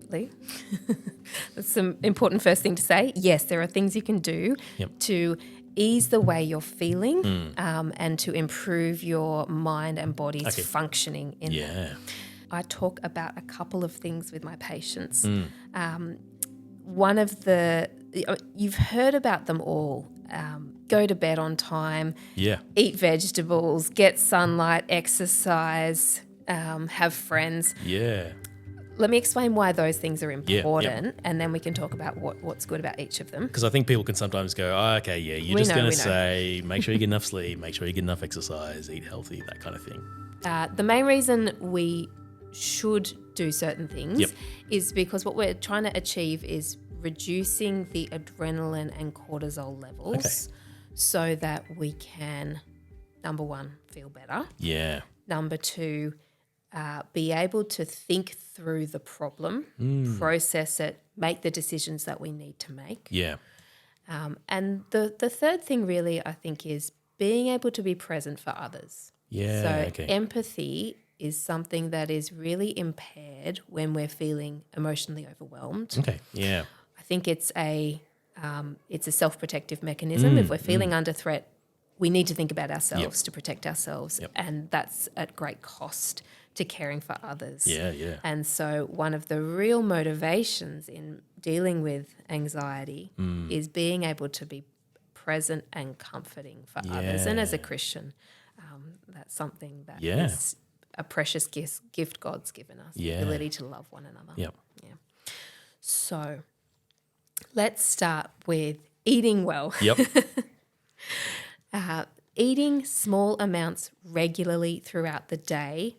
absolutely. That's some important first thing to say. Yes, there are things you can do to ease the way you're feeling and to improve your mind and body's functioning in that. I talk about a couple of things with my patients. One of you've heard about them all. Go to bed on time, eat vegetables, get sunlight, exercise, have friends. Yeah. Let me explain why those things are important and then we can talk about what's good about each of them. Because I think people can sometimes go, you're just going to say, make sure you get enough sleep, make sure you get enough exercise, eat healthy, that kind of thing. The main reason we should do certain things is because what we're trying to achieve is reducing the adrenaline and cortisol levels so that we can, number one, feel better. Yeah. Number two, be able to think through the problem, process it, make the decisions that we need to make. Yeah. And the third thing really, I think, is being able to be present for others. Yeah. So empathy is something that is really impaired when we're feeling emotionally overwhelmed. Okay. Yeah. I think it's a self-protective mechanism. If we're feeling under threat, we need to think about ourselves to protect ourselves, and that's at great cost to caring for others. Yeah, yeah. And so one of the real motivations in dealing with anxiety is being able to be present and comforting for others. And as a Christian, that's something that is a precious gift God's given us, the ability to love one another. Yep. Yeah. So let's start with eating well. Yep. Eating small amounts regularly throughout the day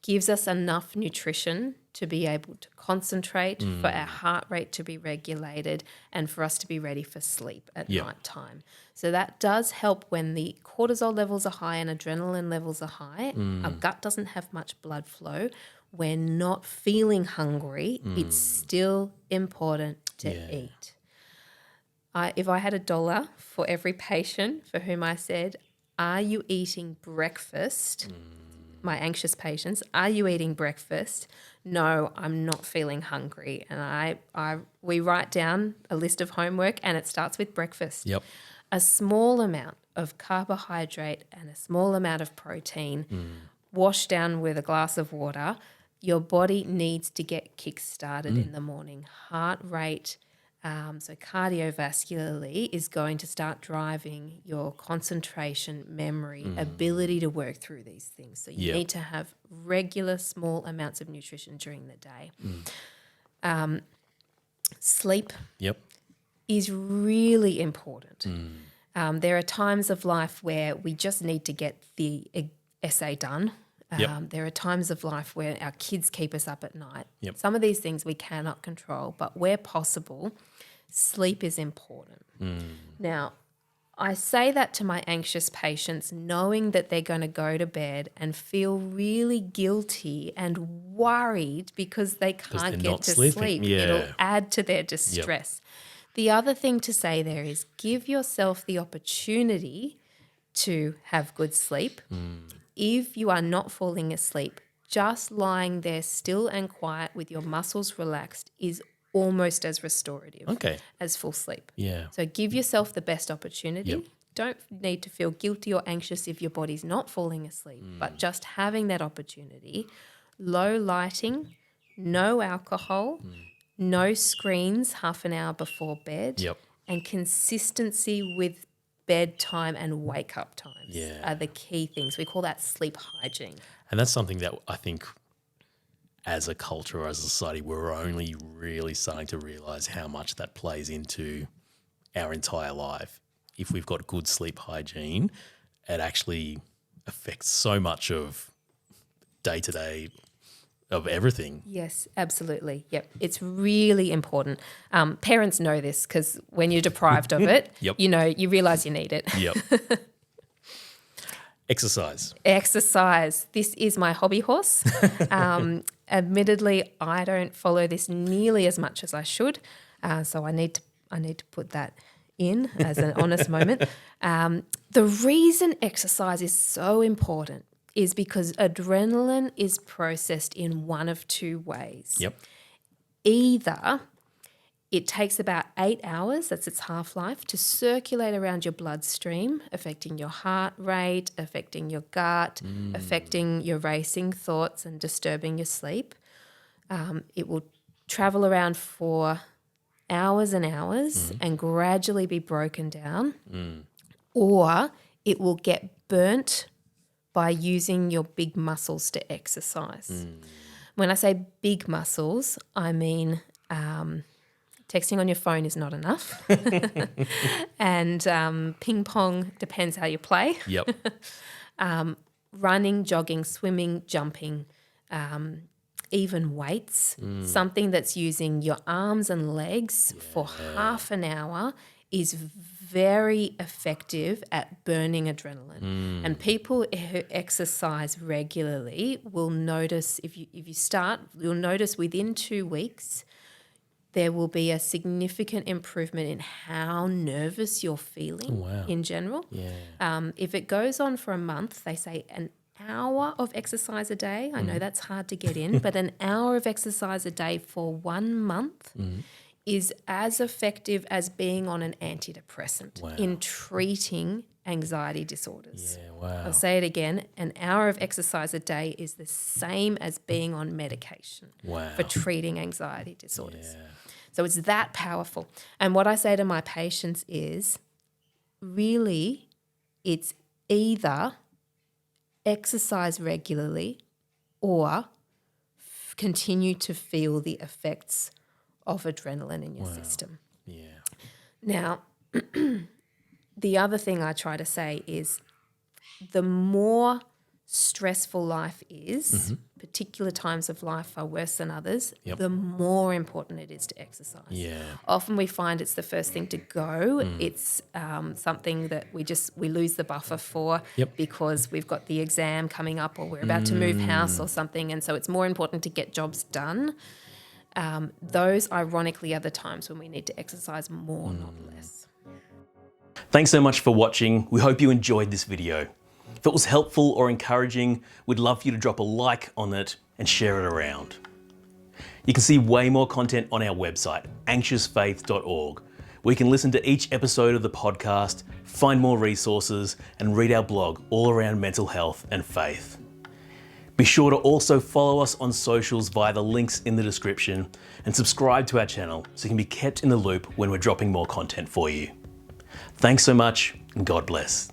gives us enough nutrition to be able to concentrate, for our heart rate to be regulated, and for us to be ready for sleep at night time. So that does help when the cortisol levels are high and adrenaline levels are high. Our gut doesn't have much blood flow. We're not feeling hungry. It's still important to eat. If I had $1 for every patient for whom I said, are you eating breakfast? My anxious patients, are you eating breakfast? No, I'm not feeling hungry. And we write down a list of homework and it starts with breakfast. Yep. A small amount of carbohydrate and a small amount of protein washed down with a glass of water. Your body needs to get kick-started in the morning. Heart rate, so cardiovascularly, is going to start driving your concentration, memory, ability to work through these things. So you need to have regular small amounts of nutrition during the day. Sleep is really important. There are times of life where we just need to get the essay done. There are times of life where our kids keep us up at night. Some of these things we cannot control, but where possible, sleep is important. Now, I say that to my anxious patients knowing that they're going to go to bed and feel really guilty and worried because they can't get to sleep. It'll add to their distress. The other thing to say there is give yourself the opportunity to have good sleep. If you are not falling asleep, just lying there still and quiet with your muscles relaxed is almost as restorative as full sleep. So give yourself the best opportunity. Don't need to feel guilty or anxious if your body's not falling asleep, but just having that opportunity. Low lighting, no alcohol, no screens half an hour before bed, and consistency with bedtime and wake-up times are the key things. We call that sleep hygiene. And that's something that I think as a culture or as a society, we're only really starting to realise how much that plays into our entire life. If we've got good sleep hygiene, it actually affects so much of day-to-day of everything. Yes, absolutely. Yep. It's really important. Parents know this because when you're deprived of it, you realise you need it. Exercise. This is my hobby horse. Admittedly, I don't follow this nearly as much as I should, so I need to put that in as an honest moment. The reason exercise is so important is because adrenaline is processed in one of two ways. either it takes about 8 hours, that's its half-life, to circulate around your bloodstream, affecting your heart rate, affecting your gut, affecting your racing thoughts and disturbing your sleep. It will travel around for hours and hours and gradually be broken down, or it will get burnt by using your big muscles to exercise. When I say big muscles, I mean texting on your phone is not enough. And ping pong depends how you play. Yep. Running, jogging, swimming, jumping, even weights, something that's using your arms and legs for half an hour is very effective at burning adrenaline. And people who exercise regularly will notice, if you start, you'll notice within 2 weeks there will be a significant improvement in how nervous you're feeling in general. If it goes on for a month, they say an hour of exercise a day. I know that's hard to get in, but an hour of exercise a day for 1 month is as effective as being on an antidepressant in treating anxiety disorders. I'll say it again, an hour of exercise a day is the same as being on medication for treating anxiety disorders. So it's that powerful. And what I say to my patients is, really, it's either exercise regularly or continue to feel the effects of adrenaline in your system. Now, the other thing I try to say is the more stressful life is, particular times of life are worse than others, the more important it is to exercise. Often we find it's the first thing to go. It's something that we lose the buffer for because we've got the exam coming up or we're about to move house or something, and so it's more important to get jobs done. Those, ironically, are the times when we need to exercise more, not less. Thanks so much for watching. We hope you enjoyed this video. If it was helpful or encouraging, we'd love for you to drop a like on it and share it around. You can see way more content on our website, ft.Dr, where you can listen to each episode of the podcast, find more resources, and read our blog all around mental health and faith. Be sure to also follow us on socials via the links in the description and subscribe to our channel so you can be kept in the loop when we're dropping more content for you. Thanks so much, and God bless.